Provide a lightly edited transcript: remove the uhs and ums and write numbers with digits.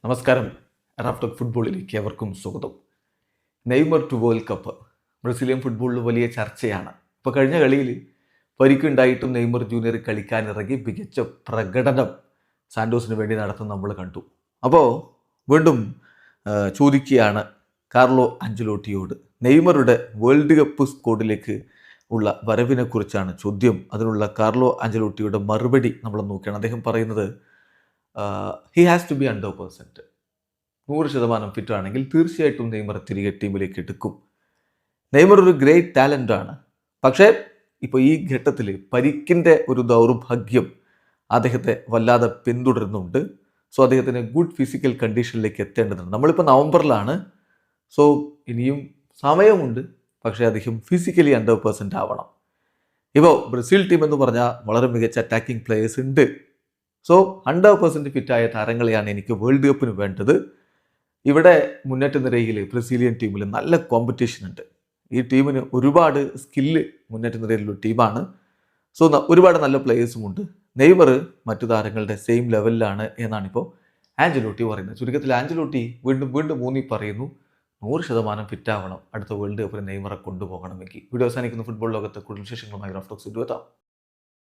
നമസ്കാരം. റാഫ്റ്റോക്ക് ഫുട്ബോളിലേക്ക് അവർക്കും സ്വാഗതം. Neymar to world cup Brazilian ഫുട്ബോളിൽ വലിയ ചർച്ചയാണ്. ഇപ്പോൾ കഴിഞ്ഞ കളിയിൽ പരിക്കുണ്ടായിട്ടും നെയ്മർ ജൂനിയർ കളിക്കാനിറങ്ങി മികച്ച പ്രകടനം സാൻഡോസിന് വേണ്ടി നടത്തുന്ന നമ്മൾ കണ്ടു. അപ്പോൾ വീണ്ടും ചോദിക്കുകയാണ് കാർലോ അഞ്ചലോട്ടിയോട്, നെയ്മറുടെ വേൾഡ് കപ്പ് സ്ക്വാഡിലേക്ക് ഉള്ള വരവിനെക്കുറിച്ചാണ് ചോദ്യം. അതിനുള്ള കാർലോ അഞ്ചലോട്ടിയുടെ മറുപടി നമ്മൾ നോക്കുകയാണ്. അദ്ദേഹം പറയുന്നത് he has to be 100%. 100% fit ആണെങ്കിൽ തീർച്ചയായിട്ടും നെയ്മർ തിരികെ ടീമിലേക്ക് എടുക്കും. നെയ്മർ ഒരു ഗ്രേറ്റ് ടാലൻ്റാണ്. പക്ഷേ ഇപ്പോൾ ഈ ഘട്ടത്തിൽ പരിക്കിൻ്റെ ഒരു ദൗർഭാഗ്യം അദ്ദേഹത്തെ വല്ലാതെ പിന്തുടരുന്നുണ്ട്. സോ അദ്ദേഹത്തിന് ഗുഡ് ഫിസിക്കൽ കണ്ടീഷനിലേക്ക് എത്തേണ്ടതുണ്ട്. നമ്മളിപ്പോൾ നവംബറിലാണ്. സോ ഇനിയും സമയമുണ്ട്. പക്ഷേ അദ്ദേഹം ഫിസിക്കലി 100% ആവണം. ഇപ്പോൾ ബ്രസീൽ ടീം എന്ന് പറഞ്ഞാൽ വളരെ മികച്ച അറ്റാക്കിംഗ് പ്ലേയേഴ്സ് ഉണ്ട്. സോ 100% ഫിറ്റായ താരങ്ങളെയാണ് എനിക്ക് വേൾഡ് കപ്പിന് വേണ്ടത്. ഇവിടെ മുന്നേറ്റ നിരയിൽ ബ്രസീലിയൻ ടീമിൽ നല്ല കോമ്പറ്റീഷൻ ഉണ്ട്. ഈ ടീമിന് ഒരുപാട് സ്കില്ല് മുന്നേറ്റ നിരയിലുള്ള ടീമാണ്. സോ ഒരുപാട് നല്ല പ്ലേയേഴ്സുമുണ്ട്. നെയ്മർ മറ്റു താരങ്ങളുടെ സെയിം ലെവലിലാണ് എന്നാണിപ്പോൾ ആഞ്ചലോട്ടി പറയുന്നത്. ചുരുക്കത്തിൽ ആഞ്ചലോട്ടി വീണ്ടും ഊന്നി പറയുന്നു 100% ഫിറ്റാവണം അടുത്ത വേൾഡ് കപ്പിന് നെയ്മറെ കൊണ്ടുപോകണമെങ്കിൽ. വീഡിയോ അവസാനിക്കുന്ന ഫുട്ബോൾ ലോകത്തെ കൂടുതൽ വിശേഷങ്ങളുമായി റാഫ്റ്റോക്സ് എത്താം.